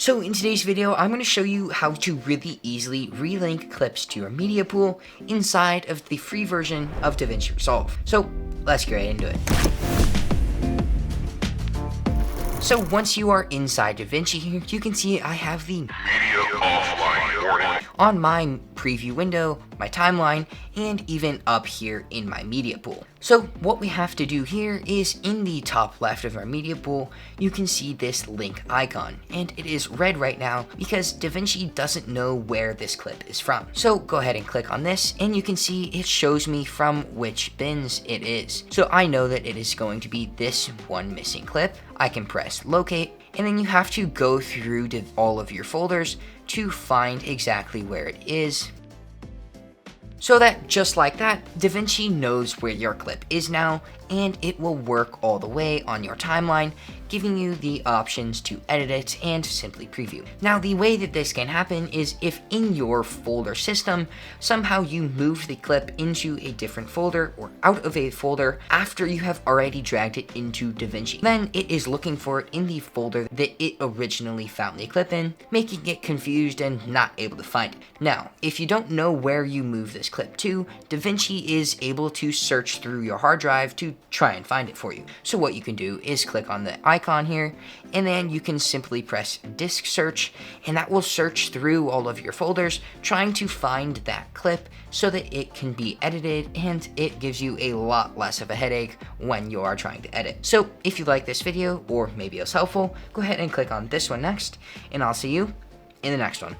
So in today's video, I'm going to show you how to really easily relink clips to your media pool inside of the free version of DaVinci Resolve. So let's get right into it. So once you are inside DaVinci here, you can see I have the media offline warning on my preview window, my timeline, and even up here in my media pool. So what we have to do here is in the top left of our media pool, you can see this link icon, and it is red right now because DaVinci doesn't know where this clip is from. So go ahead and click on this, and you can see it shows me from which bins it is. So I know that it is going to be this one missing clip. I can press locate, and then you have to go through all of your folders to find exactly where it is. So that just like that, DaVinci knows where your clip is now, and it will work all the way on your timeline, giving you the options to edit it and simply preview. Now, the way that this can happen is if in your folder system, somehow you move the clip into a different folder or out of a folder after you have already dragged it into DaVinci. Then it is looking for it in the folder that it originally found the clip in, making it confused and not able to find it. Now, if you don't know where you move this clip to, DaVinci is able to search through your hard drive to try and find it for you. So what you can do is click on the icon here, and then you can simply press disk search, and that will search through all of your folders trying to find that clip so that it can be edited, and it gives you a lot less of a headache when you are trying to edit. So if you like this video, or maybe it was helpful, go ahead and click on this one next, and I'll see you in the next one.